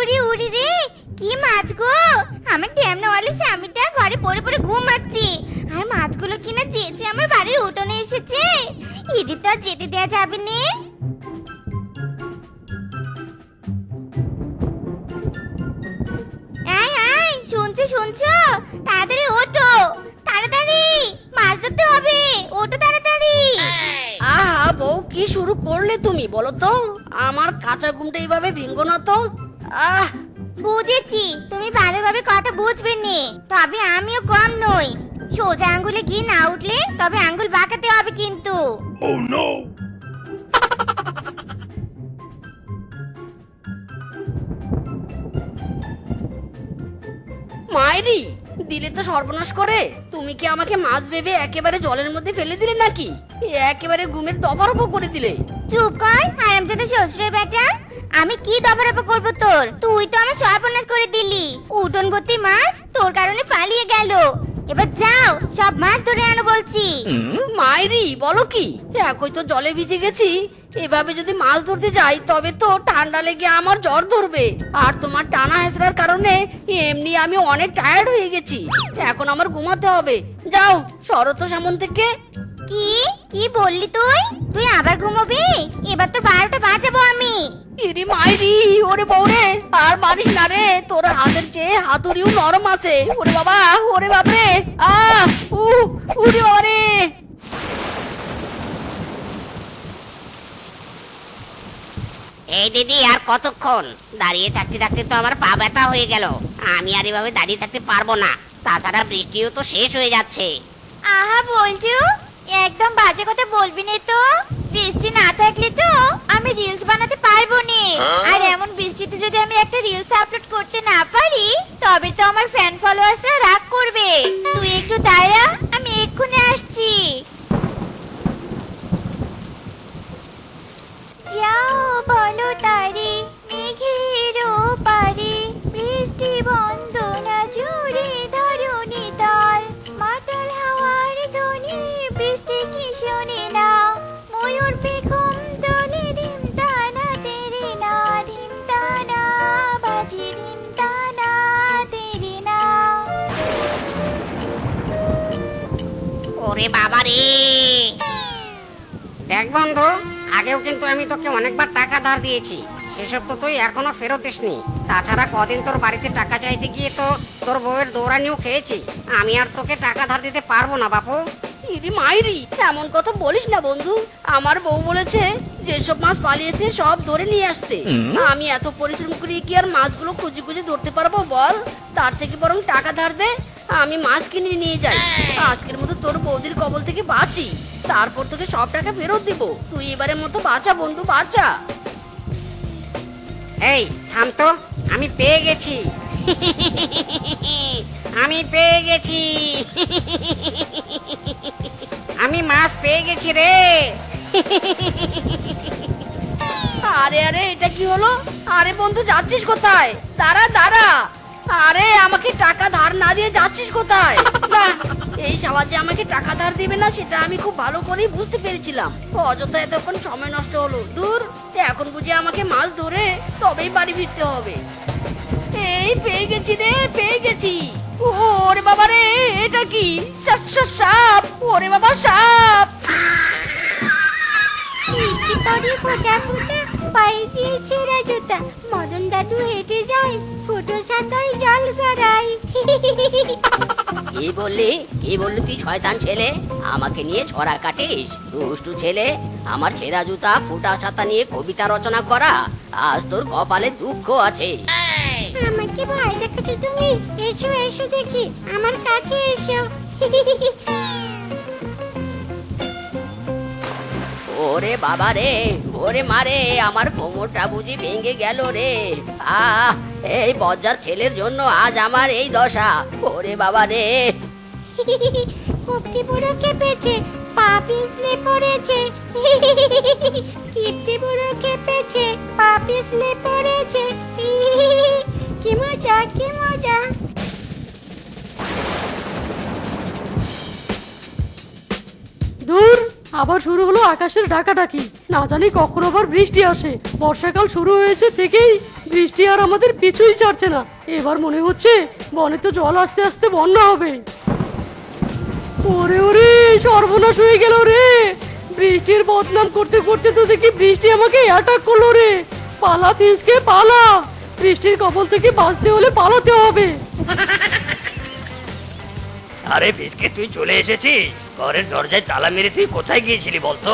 উড়ি উড়ি রে, কি মাছ গো! আমার ড্যামনাওয়ালা স্বামীটা ঘরে পড়ে পড়ে ঘুমাচ্ছে, আর মাছগুলো কিনা যেচে আমার বাড়ির উঠোনে এসেছে। এদের তো আর যেতে দেয়া যাবে না। এই এই, শুনছো শুনছো? তাড়াতাড়ি ওঠো, তাড়াতাড়ি, মাছ ধরতে হবে, ওঠো তাড়াতাড়ি। আহা বউ, কি শুরু করলে তুমি বলো তো? আমার কাঁচা ঘুমটা এইভাবে ভেঙ্গো না তো। আহ বুঝেছি, তুমি ভালোভাবে কথা বুঝবে নে, তবে আমিও কম নই। সোজা আঙ্গুলে ঘি না উঠলে তবে আঙ্গুল বাঁকাতে হবে কিন্তু। Oh no! মায়েরি, দিলে তো সর্বনাশ করে। তুমি কি আমাকে মাছ ভেবে একেবারে জলের মধ্যে ফেলে দিলে নাকি? একেবারে ঘুমের দফারফা করে দিলে। চুপ কর হারামজাদা শ্বশুরের বেটা। আমি কি দফারফা করবো তোর? তুই তো আমার সর্বনাশ করে দিলি। উঠোন ভর্তি মাছ তোর কারণে পালিয়ে গেল। এবার যাও, সব মাছ ধরে আনো বলছি। মায়েরি, বলো কি? একই তো জলে ভিজে গেছি, এভাবে যদি মাছ ধরতে যাই তবে তো ঠান্ডা লেগে আমার জ্বর ধরবে। আর তোমার টানা হেঁচড়ার কারণে এমনি আমি অনেক টায়ার্ড হয়ে গেছি। এখন আমার ঘুমাতে হবে। যাও, সরো তো সামন থেকে। কি কি বললি তুই? তুই আবার ঘুমোবি? এবার তো 12টা বাজাবো আমি। ইরি মাইরি, ওরে বউরে, আর মারিস না রে, তোর হাতের চেয়ে হাতুড়িও নরম আছে। ওরে বাবা, ওরে বাপরে, উরে বাবা রে। এই দিদি, আর কতক্ষণ দাঁড়িয়ে থাকতে থাকতে তো আমার পা ব্যথা হয়ে গেল। আমি আর এভাবে দাঁড়িয়ে থাকতে পারবো না, তাছাড়া বৃষ্টিও তো শেষ হয়ে যাচ্ছে। আহা বলছু, একদম বাজে কথা বলবি না তো। বৃষ্টি না থাকলে তো আমি রিলস বানাতে পারবো না। আর এমন বৃষ্টিতে যদি আমি একটা রিলস আপলোড করতে না পারি তবে তো আমার ফ্যান ফলোয়ার্সরা রাগ করবে। তুই একটু দাঁড়া, আমি এক্ষুনি আসছি। যাও বলো তারে মেঘের পারে, বৃষ্টি বন্ধ না জুড়ে ধরণী তল, মাতাল হাওয়ার ধ্বনি বৃষ্টি কি শোনে না, ময়ূর পেখম দোলে ধিম তানা তেরে না, ধিম তানা বাজে ধিম তানা তেরে না। ওরে বাবা রে! দেখ বন্ধু, আগেও কিন্তু আমি তোকে অনেকবার টাকা ধার দিয়েছি, সেসব তো তুই এখনো ফেরত দিসনি। তাছাড়া কদিন তোর বাড়িতে টাকা চাইতে গিয়ে তো তোর বউয়ের দৌড়ানিও খেয়েছি। আমি আর তোকে টাকা ধার দিতে পারবো না বাপু। ইরি মাইরি, এমন কথা বলিস না বন্ধু। আমার বউ বলেছে যেসব মাছ পালিয়েছে সব ধরে নিয়ে আসতে। আমি এত পরিশ্রম করে কি আর মাছগুলো খুঁজে খুঁজে ধরতে পারবো বল? তার থেকে বরং টাকা ধার দে, আমি মাছ কিনে নিয়ে যাই। আজকের মতো তোর বৌদির কবল থেকে বাঁচি, তারপর তোকে সব টাকা ফেরত দিব। তুই এবারের মতো বাঁচা বন্ধু, বাঁচা। এই থাম তো, আমি পেয়ে গেছি। আমি পেয়ে গেছি। আমি মাছ পেয়ে গেছি রে। আরে আরে, এটা কি হলো? আরে বন্ধু, যাচ্ছিস কোথায়? দাঁড়া দাঁড়া। আরে আমাকে টাকা ধার না দিয়ে যাচ্ছিস কোথায়? না, এই সাহায্যে আমাকে টাকা ধার দিবে না সেটা আমি খুব ভালো করেই বুঝতে পেরেছিলাম। অযথা এতক্ষণ সময় নষ্ট হলো। দূর, এখন বুঝি আমাকে মাছ ধরে তবেই বাড়ি ফিরতে হবে। এই পেয়ে গেছি রে, পেয়ে গেছি। ওরে বাবা রে, এটা কি? সাপ! ওরে বাবা, সাপ! মিষ্টি তরি ফোটা ফোটা, পায়ে দিয়ে ছেঁড়া জুতা, মদন দাদু হেঁটে যায়, ফুটো ছাতায় জল গড়ায়। কি বললি তুই শয়তান ছেলে? আমাকে নিয়ে ছড়া কাটিস? দুষ্টু ছেলে, আমার ছেঁড়া জুতা ফুটা ছাতা নিয়ে কবিতা রচনা করা, আজ তোর কপালে দুঃখ আছে। আমাকে ভয় দেখাচ্ছ তুমি? এসো এসো দেখি, আমার কাছে এসো। ওরে বাবা রে, ওরে মারে, আমার কোমরটা বুঝি ভেঙে গেল রে। এই বজ্জার ছেলের জন্য আজ আমার এই দশা। ওরে বাবা রে! কুপটি বুড়ো কেঁপেছে, পা পিছলে পড়েছে। কিপটি বুড়ো কেঁপেছে, পা পিছলে পড়েছে। কি মজা, কি মজা! দূর, আবার শুরু হলো আকাশের ডাকাডাকি। না জানি কখন আবার বৃষ্টি আসে। বর্ষাকাল শুরু হয়েছে থেকেই বৃষ্টি আর আমাদের পিছুই ছাড়ছে না। এবার মনে হচ্ছে বনে তো জল আস্তে আস্তে বন্যা হবে। ওরে ওরে, সর্বনাশ হয়ে গেল রে। বৃষ্টির বদনাম করতে করতে তো দেখি বৃষ্টি আমাকে অ্যাটাক করলো রে। পালা ফিসকে পালা, বৃষ্টির কবল থেকে বাঁচতে হলে পালাতে হবে। আরে ফিসকে, তুই চলে এসেছিস? ঘরের দরজায় তালা মেরে তুই কোথায় গিয়েছিলি বলতো?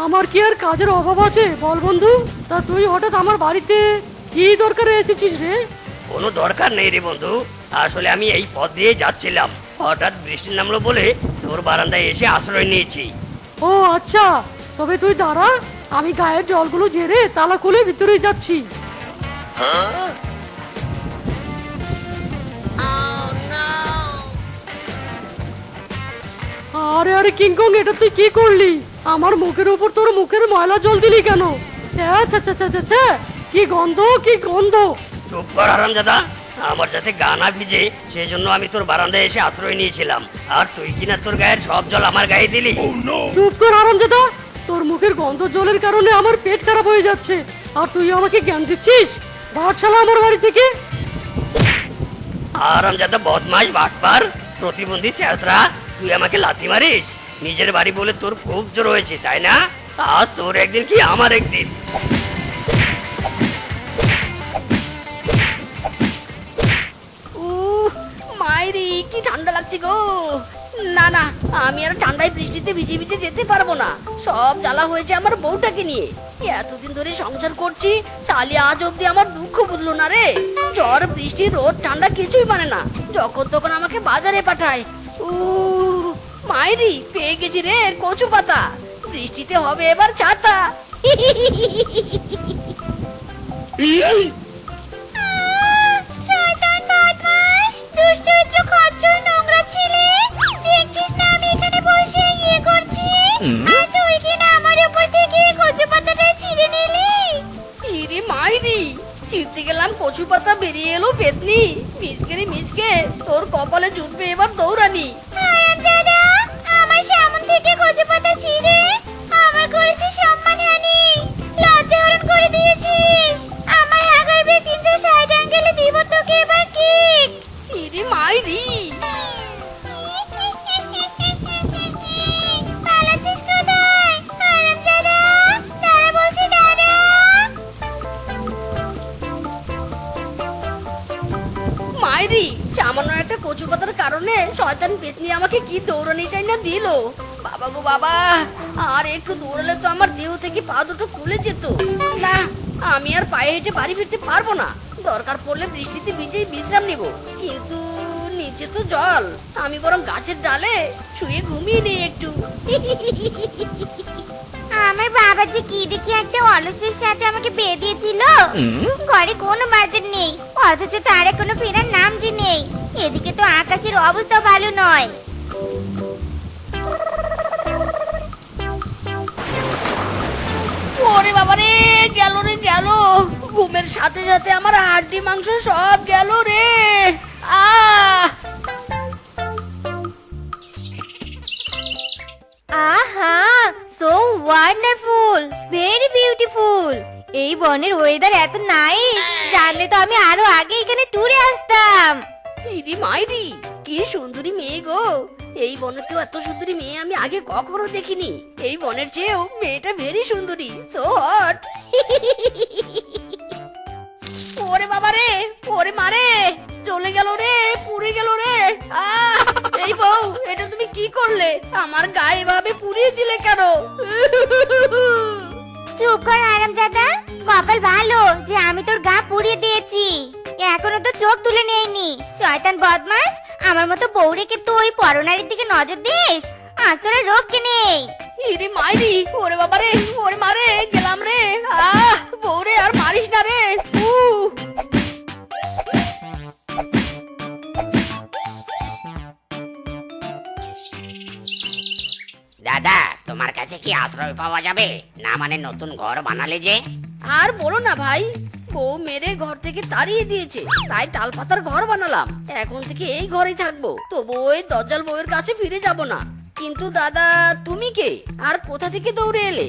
আমার কি আর কাজের অভাব আছে বল বন্ধু? তা তুই হঠাৎ আমার বাড়িতে কি দরকারে এসেছিস রে? কোনো দরকার নেই রে বন্ধু, আসলে আমি এই পথ দিয়ে যাচ্ছিলাম, হঠাৎ বৃষ্টি নামলো বলে তোর বারান্দায় এসে আশ্রয় নিয়েছি। ও আচ্ছা, তবে তুই দাঁড়া, আমি গায়ের জলগুলো ঝেড়ে তালা খুলে ভিতরে যাচ্ছি। আরে আরে কিংকং, এটা তুই কি করলি? আমার মুখের উপর তোর মুখের ময়লা জল দিলি কেন? ছ্যা ছ্যা ছ্যা ছ্যা ছ্যা, কি গন্ধ কি গন্ধ! চুপ কর হারামজাদা, আমার যাতে গা না ভিজে সেই জন্য আমি তোর বারান্দায় এসে আশ্রয় নিয়েছিলাম, আর তুই কিনা তোর গায়ের সব জল আমার গায়ে দিলি। চুপ কর হারামজাদা, তোর মুখের গন্ধ জলের কারণে আমার পেট খারাপ হয়ে যাচ্ছে, আর তুই আমাকে জ্ঞান দিচ্ছিস? ভাগ শালা আমার বাড়ি থেকে। হারামজাদা বদমাশ বাটপার প্রতিবন্ধী চেহারা, তুই আমাকে লাথি মারিস? নিজের বাড়ি বলে তোর খুব জোর হয়েছে তাই না? আজ তোর একদিন কি আমার একদিন। মাইরি, কি ঠান্ডা লাগছে গো। না না, আমি আর ঠান্ডায় বৃষ্টিতে ভিজে ভিজে যেতে পারবো না। সব জ্বালা হয়েছে আমার বউটাকে নিয়ে। এতদিন ধরে সংসার করছি, চালি আজ অব্দি আমার দুঃখ বুঝলো না রে। ঝড় বৃষ্টি রোদ ঠান্ডা কিছুই মানে না, যখন তখন আমাকে বাজারে পাঠায়। মাইরি, পেয়ে গেছি রে কচু পাতা। বৃষ্টিতে হবে এবার ছাতা। শয়তান বদমাশ, দুশ্চরিত্র খচ্চর নোংরা ছেলে, দেখছিস না আমি এখানে বসে ইয়ে করছি, আর তুই কিনা আমার উপর থেকে কচু পাতাটা ছিঁড়ে নিলি। ইরে মাইরি, ছিঁড়তে গেলাম কচু পাতা, বেরিয়ে এলো পেতনি। মিচকে রে মিচকে, তোর কপালে জুটবে এবার দৌড়ানি। হারামজাদা, আমার সামনে থেকে কচু পাতা ছিঁড়ে আমার করেছিস সম্মানহানি, লজ্জাহরণ করে দিয়েছিস। আমার হাগার বে 360 অ্যাঙ্গেলে দিব তোকে এবার কিক। ইরে মাইরি, পালাচ্ছিস কোথায়? হারামজাদা, দাঁড়া বলছি, দাঁড়া। মাইরি, সামান্য একটা কচু পাতার কারণে শয়তান পেতনি আমাকে কি দৌড়ানিটাই না দিল। বাবা গো বাবা, আর একটু দৌড়ালে তো আমার দেহ থেকে পা দুটো খুলে যেত। না, আমি আর পায়ে হেঁটে বাড়ি ফিরতে পারবো না। দরকার পড়লে বৃষ্টিতে ভিজেই বিশ্রাম নেব, কিন্তু নিচে তো জল। আমি বরং গাছের ডালে শুয়ে ঘুমিয়ে নেই একটু। আমার বাবা যে কি দেখি একটা অলসের সাথে আমাকে বিয়ে দিয়েছিল। ঘরে কোনো বাজার নেই, অথচ তার কোনো ফেরার নাম যে নেই। এদিকে তো আকাশের অবস্থা ভালো নয়। ওরে বাবা রে, গেল রে গেল। ঘুমের সাথে সাথে আমার হাড্ডি মাংস সব গেল রে। আহা, সো ওয়ান্ডারফুল, ভেরি বিউটিফুল। এই বনের ওয়েদার এত নাইস, জানলে তো আমি আরো আগে এখানে ট্যুরে আসতাম। ইদি মাইরি, কি সুন্দরী মেয়ে গো। এই বনে তো এত সুন্দরী মেয়ে আমি আগে কখনো দেখিনি। এই বনের চেয়েও মেয়েটা ভেরি সুন্দরী, সো হট। ওরে বাবা রে, ওরে মারে, চলে গেল রে, পুড়ে গেল রে। এই বউ, এটা তুমি কি করলে? আমার গায়ে এভাবে পুড়িয়ে দিলে কেন? চুপ কর হারামজাদা, কপাল ভালো যে আমি তোর গা পুড়িয়ে দিয়েছি। এখনো তো চোখ তুলে নেয়নি। শয়তান বদমাস, আমার মতো বউ রেখে তুই পরনারীর দিকে নজর দিস, আজ তোরা রক্ষে নেই। ইরে মাইরি, ওরে বাবা রে, ওরে মারে, গেলাম রে। বউ রে, আর মারিস না রে। দাদা, তোমার কাছে কি আশ্রয় পাওয়া যাবে? না মানে নতুন ঘর বানালে যে। আর বলো না ভাই, বউ মেরে ঘর থেকে তাড়িয়ে দিয়েছে, তাই তালপাতার ঘর বানালাম। এখন থেকে এই ঘরেই থাকবো, তবু ওই দজ্জাল বউয়ের কাছে ফিরে যাব না। কিন্তু দাদা, তুমি কে আর কোথা থেকে দৌড়ে এলে?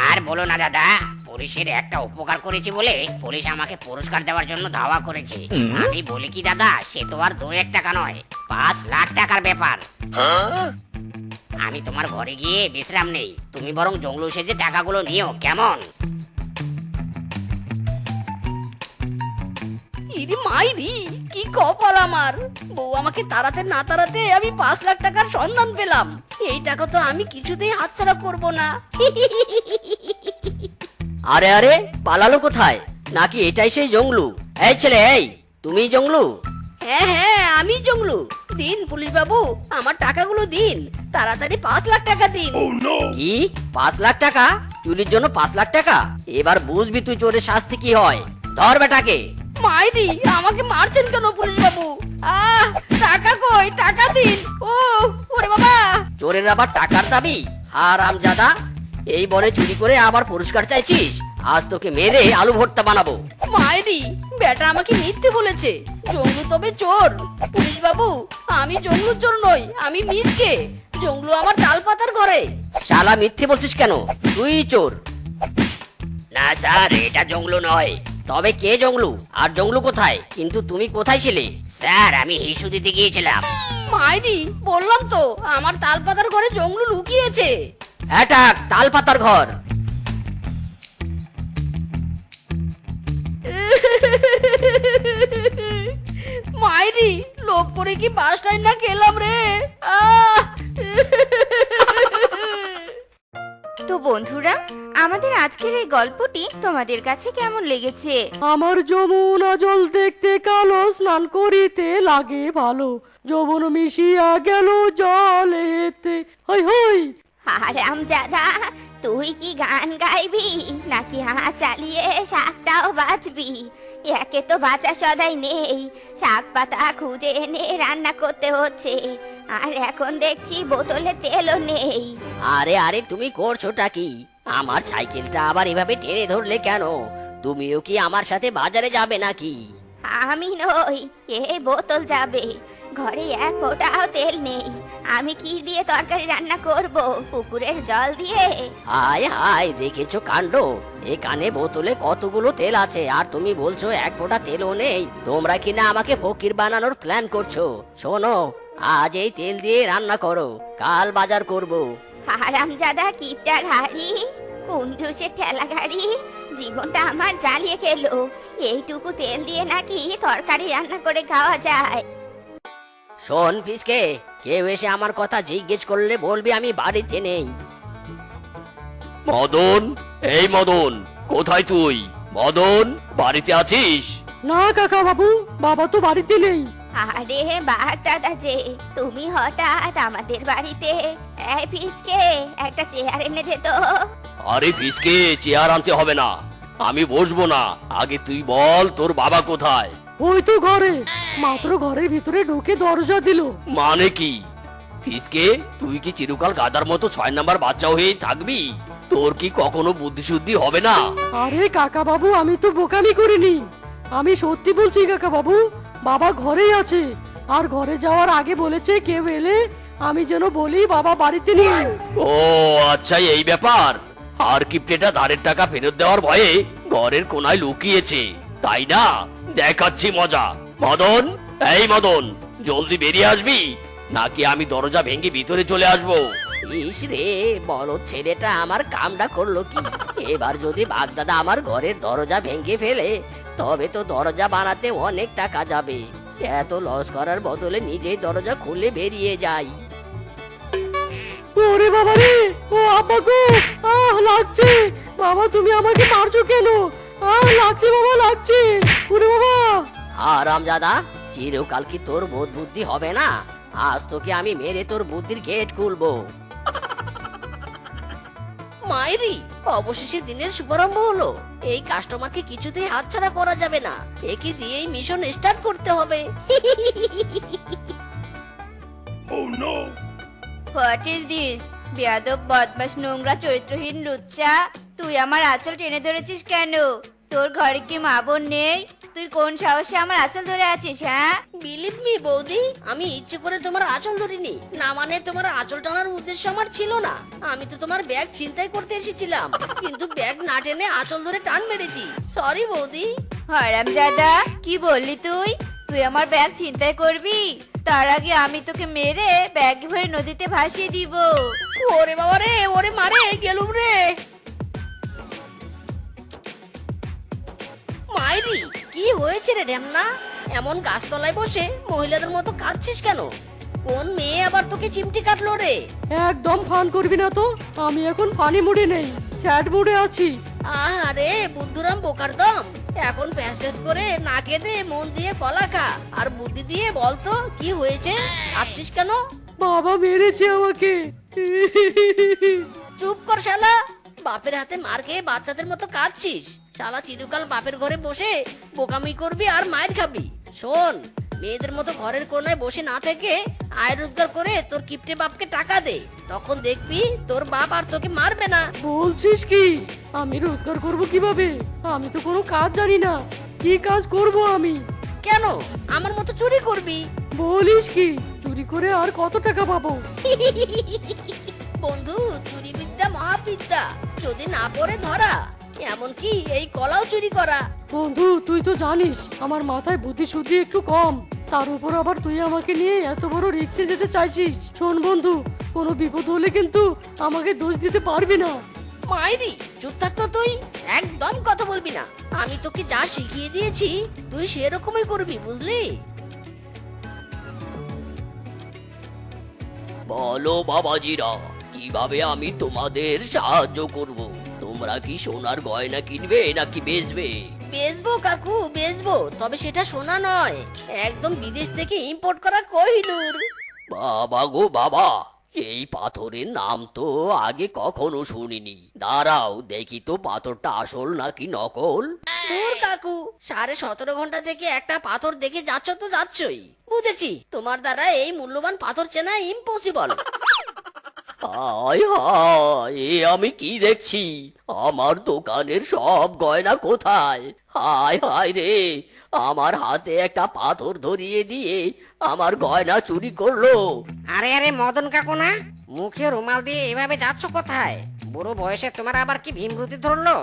আর বলো না দাদা, পুলিশের একটা উপকার করেছি বলে পুলিশ আমাকে পুরস্কার দেওয়ার জন্য ধাওয়া করেছে। আমি বলি কি দাদা, সে তো আর 2-1 টাকা নয়, 5 লাখ টাকার ব্যাপার। আমি তোমার ঘরে গিয়ে বিশ্রাম নেই, তুমি বরং জঙ্গল সেজে টাকাগুলো নিও, কেমন? ইরি মাইরি, কি কপাল আমার! বউ আমাকে তাড়াতে না তাড়াতে আমি 5 লাখ টাকার সন্ধান পেলাম। এই টাকা তো আমি কিছুতেই হাতছাড়া করব না। আরে আরে, পালালো কোথায়? নাকি এটাই সেই জঙ্গলু? এই ছেলে, এই তুমি জঙ্গলু? হ্যাঁ হ্যাঁ, আমি জঙ্গলু। দিন পুলিশ বাবু, আমার টাকাগুলো দিন, তাড়াতাড়ি 5 লাখ টাকা দিন। কি 5 লাখ টাকা? চুরির জন্য 5 লাখ টাকা? এবার বুঝবি তুই চোরের শাস্তি কি হয়। ধর বেটাকে। মাইরি, আমাকে মারছেন কেন পুলিশ বাবু? টাকা কই, টাকা দিন। ওরে বাবা! চোরের আবার টাকার দাবি? হারামজাদা, এই বনে চুরি করে আবার পুরস্কার চাইছিস? আজ তোকে মেরে আলু ভর্তা বানাবো। মাইরি, বেটা আমাকে মিথ্যে বলেছে। জঙ্গলু তবে চোর? পুলিশ বাবু, আমি জঙ্গলুর চোর নই, আমি মিজকে। জঙ্গলু আমার ডাল পাতার ঘরে। শালা মিথ্যে বলছিস কেন? তুই চোর। না স্যার, এটা জঙ্গলু নয়। তবে কে জঙ্গলু? আর জঙ্গলু কোথায়? কিন্তু তুমি কোথায় ছিলে? স্যার, আমি হিসু দিতে গিয়েছিলাম। মাইরি, বললাম তো আমার তাল পাতার ঘরে জঙ্গলু লুকিয়েছে। অ্যাটাক, তাল পাতার ঘর। মাইরি, লোভ করে কি বাসটাই না খেলাম রে। আহ! তো বন্ধুরা, আমাদের আজকের এই গল্পটি তোমাদের কাছে কেমন লেগেছে? আমার যমুনা জল দেখতে কালো, স্নান করিতে লাগে ভালো, যৌবন মিশিয়া গেল জলেতে। হই হই। হারামজাদা, তুই কি গান গাইবি নাকি চালিয়ে শাকটাও বাঁচবি? একে তো বাঁচা সদাই নেই, শাক পাতা খুঁজে এনে রান্না করতে হচ্ছে, আর এখন দেখছি বোতলে তেলও নেই। আরে আরে, তুমি করছোটা কি? আমার সাইকেলটা আবার এভাবে টেনে ধরলে কেন? তুমিও কি আমার সাথে বাজারে যাবে নাকি? আমি নই, এ বোতল যাবে। ঘরে এক ফোঁটাও তেল নেই, আমি কি দিয়ে তরকারি রান্না করব? পুকুরের জল দিয়ে? হায় হায়, দেখেছো কাণ্ড! এখানে বোতলে কতগুলো তেল আছে, আর তুমি বলছো এক ফোঁটা তেলও নেই। তোমরা কিনা আমাকে ফকির বানানোর প্ল্যান করছো। শোনো, আজ এই তেল দিয়ে রান্না করো, কাল বাজার করব। হারামজাদা কিপটার হাড়ি, কুন্ডুসের ঠেলা গাড়ি, জীবনটা আমার জ্বালিয়ে খেলো। এইটুকু তেল দিয়ে নাকি তরকারি রান্না করে খাওয়া যায়? শোন ফিসকে, কেউ এসে আমার কথা জিজ্ঞেস করলে বলবি আমি বাড়িতে নেই। মদন, এই মদন, কোথায় তুই? মদন, বাড়িতে আছিস? না কাকা বাবু, বাবা তো বাড়িতে নেই। আরে বাঘ দাদা যে, তুমি হঠাৎ আমাদের বাড়িতে? এই পিচকে, একটা চেয়ার এনে দে তো। আরে ফিসকে, চেয়ার আনতে হবে না, আমি বসবো না। আগে তুই বল, তোর বাবা কোথায়? ওই তো ঘরে, মাত্র ঘরের ভিতরে ঢুকে দরজা দিল। মানে কি? ফিসকে, তুই কি চিরকাল গাদার মতো 6 নাম্বার বাচ্চা হয়েই থাকবি? তোর কি কখনো বুদ্ধি শুদ্ধি হবে না? আরে কাকা বাবু, আমি তো বোকামি করিনি, আমি সত্যি বলছি কাকা বাবু। বাবা ঘরেই আছে, আর ঘরে যাওয়ার আগে বলেছে কেউ এলে আমি যেন বলি বাবা বাড়িতে নেই। ও আচ্ছা, এই ব্যাপার। আর কিপ্টেটা ধারের টাকা ফেরত দেওয়ার ভয়ে ঘরের কোনায় লুকিয়েছে, তাই না? দেখাচ্ছি মজা। মদন, এই মদন, জলদি বেরিয়ে আসবি, নাকি আমি দরজা ভেঙে ভিতরে চলে আসবো? ইস রে, বড় ছেলেটা আমার কামটা করলো কি! এবার যদি বাগদাদা আমার ঘরের দরজা ভেঙে ফেলে, তবে তো দরজা বানাতে অনেক টাকা যাবে। এত লস করার বদলে নিজেই দরজা খুলে বেরিয়ে যাই। ওরে বাবা রে, ও আব্বা গো, লাগছে। বাবা তুমি আমাকে মারছো কেন? লাগছে বাবা, লাগছে। ওরে বাবা! আরামজাদা, চিরকাল কি তোর বোধ বুদ্ধি হবে না? আজ তোকে আমি মেরে তোর বুদ্ধির গেট খুলবো। মাইরি, অবশেষে দিনের শুভারম্ভ হলো। এই কাস্টমারকে কিছুতেই হাতছাড়া করা যাবে না, একে দিয়েই মিশন স্টার্ট করতে হবে। What is this? বেয়াদব, বদমাশ, নোংরা, চরিত্রহীন লুচ্চা, তুই আমার আঁচল টেনে ধরেছিস কেন? তোর ঘরে কি মা বোন নেই? তুই কোন সাহসে আমার আঁচল ধরে আছিস? হ্যাঁ, বিলিভ মি বৌদি, আমি ইচ্ছে করে তোমার আঁচল ধরিনি। না মানে তোমার আঁচল টানার উদ্দেশ্য আমার ছিল না। আমি তো তোমার ব্যাগ ছিনতাই করতে এসেছিলাম, কিন্তু ব্যাগ না টেনে আঁচল ধরে টান মেরেছি। সরি বৌদি। হারামজাদা, কি বললি তুই? তুই আমার ব্যাগ ছিনতাই করবি? তার আগে আমি তোকে মেরে ব্যাগ ভরে নদীতে ভাসিয়ে দিব। ওরে বাবা রে, ওরে মারে গেলুম রে। মাইরি, কি হয়েছে রে ঢ্যামনা? এমন গাছতলায় বসে মহিলাদের মতো কাঁদছিস কেন? কোন মেয়ে আবার তোকে চিমটি কাটলো রে? একদম ফান করবি না তো। আমি এখন ফানি মুডে নেই, স্যাড মুডে আছি। আরে বুদ্ধুরাম বোকার দম, এখন প্যাঁচ প্যাঁচ করে না কেঁদে মন দিয়ে কলা খা, আর বুদ্ধি দিয়ে বলতো কি হয়েছে, কাঁদছিস কেন? বাবা মেরেছে আমাকে। চুপ কর শালা, বাপের হাতে মার খেয়ে বাচ্চাদের মতো কাঁদছিস। শালা চিরকাল বাপের ঘরে বসে বোকামি করবি আর মায়ের খাবি। শোন, মেয়েদের মতো ঘরের কোনায় বসে না থেকে আয় রোজগার করে তোর কিপটে বাপকে টাকা দে, তখন দেখবি তোর বাপ আর তোকে মারবে না। বলছিস কি? আমি রোজগার করব কিভাবে? আমি তো কোনো কাজ জানি না। কি কাজ করব আমি? কেন আমার মতো চুরি করবি? বলিস কি? চুরি করে আর কত টাকা পাবো? বন্ধু, চুরি বিদ্যা মহাবিদ্যা, যদি না পড়ে ধরা, এমনকি এই কলাও চুরি করা। বন্ধু, তুই তো জানিস আমার মাথায় বুদ্ধি শুদ্ধি একটু কম। তার উপর আবার তুই আমাকে নিয়ে এত বড় রিস্কে যেতে চাইছিস। শোন বন্ধু, কোনো বিপদ হলে কিন্তু আমাকে দোষ দিতে পারবি না। মাইরি, চুপ থাক তো তুই, একদম কথা বলবি না। আমি তোকে যা শিখিয়ে দিয়েছি তুই সেরকমই করবি, বুঝলি? বলো বাবাজিরা, কিভাবে আমি তোমাদের সাহায্য করব? তোমরা কি সোনার গয়না কিনবে নাকি বেচবে? বেচবো কাকু, বেচবো, তবে সেটা সোনা নয়, একদম বিদেশ থেকে ইম্পোর্ট করা কোহিনূর। বাবা গো বাবা, এই পাথরের নাম তো আগে কখনো শুনিনি। দাঁড়াও দেখি তো পাথরটা আসল নাকি নকল। দূর কাকু, 17.5 ঘন্টা থেকে একটা পাথর দেখে যাচ্ছ তো যাচ্ছই। বুঝেছি, তোমার দ্বারা এই মূল্যবান পাথর চেনা ইম্পসিবল। হায় হায়, এ আমি কি দেখছি? আমার দোকানের সব গয়না কোথায়? হায় হায় রে, আমার হাতে একটা পাথর ধরিয়ে দিয়ে আমার গয়না চুরি করলো। আরে আরে মদন কাকু না, মুখে রুমাল দিয়ে এভাবে যাচ্ছ কোথায়? বুড়ো বয়সে তোমার আবার কি ভীমরুতি ধরলো?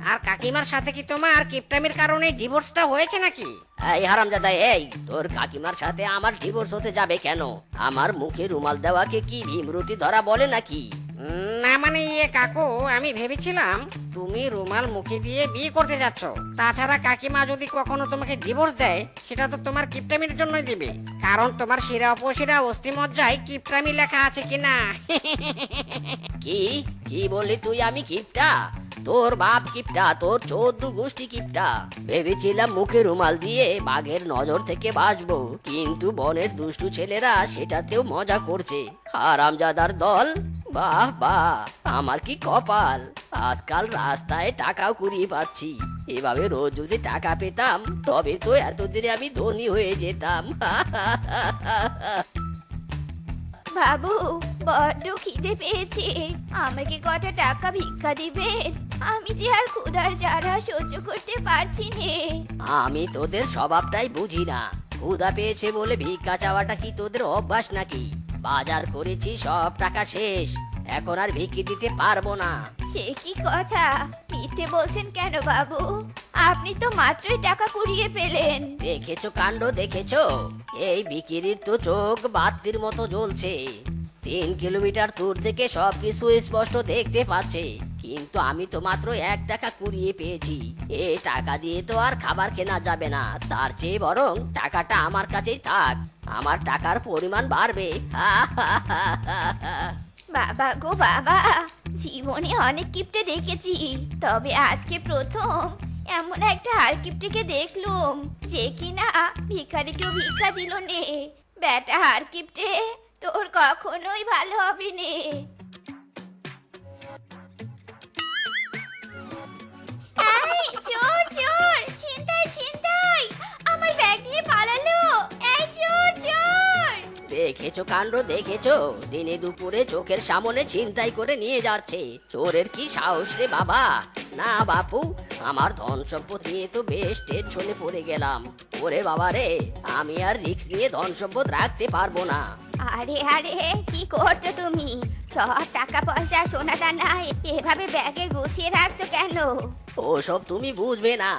আর কাকিমার সাথে কি তোমার কিপটামির কারণে ডিভোর্সটা হয়েছে নাকি? এই হারামজাদা, এই তোর কাকিমার সাথে আমার ডিভোর্স হতে যাবে কেন? আমার মুখে রুমাল দেওয়াকে কি ভীমরতি ধরা বলে নাকি? না মানে কাকু, আমি ভেবেছিলাম তুমি রুমাল মুখে দিয়ে বিয়ে করতে যাচ্ছ। তাছাড়া কাকিমা যদি কখনো তোমাকে ডিভোর্স দেয়, সেটা তো তোমার কিপটামির জন্যই দিবে, কারণ তোমার শিরা উপশিরা অস্থিমজ্জায় কিপটামি লেখা আছে কিনা। কি কি বললি তুই? আমি কিপটা? তোর বাপ কিপটা, তোর 14 গোষ্ঠী কিপটা। ভেবেছিলাম মুখে রুমাল দিয়ে বাঘের নজর থেকে বাঁচবো, কিন্তু বনের দুষ্টু ছেলেরা সেটাতেও মজা করছে। হারামজাদার দল, বাহ বাহ, আমার কি কপাল! আজকাল রাস্তায় টাকাও কুড়িয়ে পাচ্ছি। এভাবে রোজ যদি টাকা পেতাম তবে তো এতদিনে আমি ধনী হয়ে যেতাম। বাবু, বড্ড খিদে পেয়েছে, আমাকে কটা টাকা ভিক্ষা দিবেন? আমি যে আর ক্ষুধার জ্বালা সহ্য করতে পারছি নে। আমি তোদের স্বভাবটাই বুঝি না। ক্ষুধা পেয়েছে বলে ভিক্ষা চাওয়াটা কি তোদের অভ্যাস নাকি? বাজার করেছি, সব টাকা শেষ, এখন আর ভিক্ষি দিতে পারবো না। সে কি কথা? মিথ্যে বলছেন কেন বাবু? আপনি তো মাত্রই টাকা কুড়িয়ে পেলেন। দেখেছো কাণ্ড, দেখেছো? এই বিকিরির তো চোখ বাতির মতো জ্বলছে। 3 কিলোমিটার দূর থেকে সবকিছু স্পষ্ট দেখতে পাচ্ছে, কিন্তু আমি তো মাত্র 1 টাকা কুড়িয়ে পেয়েছি। এই টাকা দিয়ে তো আর খাবার কেনা যাবে না, তার চেয়ে বরং টাকাটা আমার কাছেই থাক, আমার টাকার পরিমাণ বাড়বে। বাবা গো বাবা, জীবনে অনেক কিপটে দেখেছি, তবে আজকে প্রথম এমন একটা আর কিপটেকে দেখলুম যে কিনা ভিখারিকেও ভিক্ষা দিল নে। বেটা আর কিপটে, তোর কখনোই ভালো হবে নে। এই চোর চোর, ছিনতাই ছিনতাই, আমার ব্যাগ নিয়ে পালালো। এই চোর চোর! দেখেছো কাণ্ড, দেখেছো? দিনে দুপুরে চোখের সামনে ছিনতাই করে নিয়ে যাচ্ছে। চোরের কি সাহস রে বাবা! না বাপু, আমার ধন সম্পদ নিয়ে তো বেশ টেনশনে পড়ে গেলাম। ওরে বাবা রে, আমি আর রিস্ক নিয়ে ধন সম্পদ রাখতে পারবো না। আরে আরে কি করছো তুমি? সব টাকা পয়সা সোনা দানা এভাবে ব্যাগে গুছিয়ে রাখছো কেন? ওসব তুমি বুঝবে না।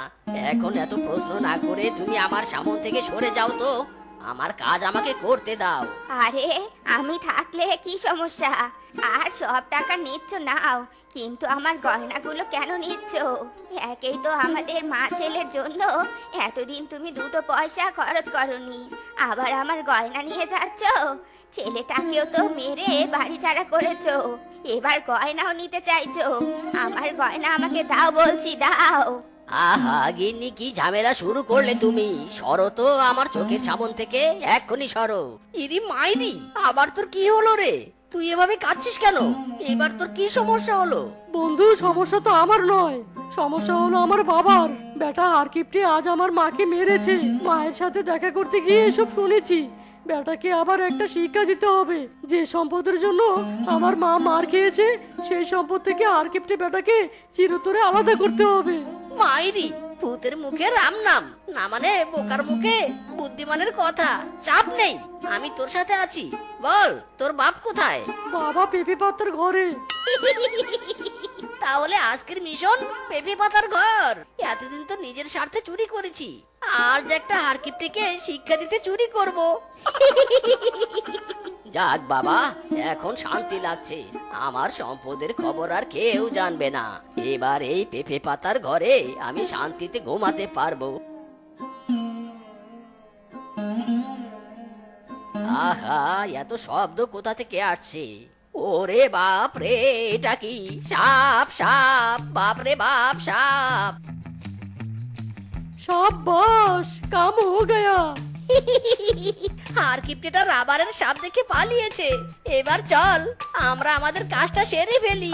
এখন এত প্রশ্ন না করে তুমি আমার সামনে থেকে সরে যাও তো, আমার কাজ আমাকে করতে দাও। আরে আমি থাকলে কি সমস্যা? আর সব টাকা নিচ্ছ নাও, কিন্তু আমার গয়নাগুলো কেন নিচ্ছ? একেই তো আমাদের মা ছেলের জন্য এতদিন তুমি দুটো পয়সা খরচ করনি, আবার আমার গয়না নিয়ে যাচ্ছ। ছেলেটাকেও তো মেরে বাড়ি ছাড়া করেছো, এবার গয়নাও নিতে চাইছো। আমার গয়না আমাকে দাও বলছি, দাও। আহা গিন্নি, কি ঝামেলা শুরু করলে তুমি? সরো তো আমার চোখের সামন থেকে, এক্ষুনি সরো। ইরি মাইরি, আবার তোর কি হলো রে? তুই এভাবে কাঁদছিস কেন? এবার তোর কি সমস্যা হলো? বন্ধু, সমস্যা তো আমার নয়, সমস্যা হলো আমার বাবার। বেটা হারকিপটে আজ আমার মাকে মেরেছে। মায়ের সাথে দেখা করতে গিয়ে এসব শুনেছি। বেটাকে আবার একটা শিক্ষা দিতে হবে। যে সম্পদের জন্য আমার মা মার খেয়েছে, সেই সম্পদ থেকে হারকিপটে বেটাকে চিরতরে আলাদা করতে হবে। মাইরি, ভূতের মুখে রাম নাম না, মানে বোকার মুখে বুদ্ধিমানের কথা। চাপ নেই, আমি তোর সাথে আছি। বল, তোর বাপ কোথায়? বাবা পেঁপে পাতার ঘরে। তাহলে আজকের মিশন পেঁপে পাতার ঘর। এতদিন তো নিজের স্বার্থে চুরি করেছি, আর যে একটা হারকিপটিকে শিক্ষা দিতে চুরি করব। যাক বাবা, এখন শান্তি লাগছে। আমার সম্পদের খবর আর কেউ জানবে না। এবার এই পেঁপে পাতার ঘরে আমি শান্তিতে ঘুমাতে পারবো। আহা, এত শব্দ কোথা থেকে আসছে? ওরে বাপ রে, এটা কি? সাপ সাপ, বাপ রে বাপ, সাপ। शाबाश, काम हो गया। হারকিপটিটা রাবারের সাপ দেখে পালিয়েছে। এবার চল আমরা আমাদের কাজটা সেরে ফেলি।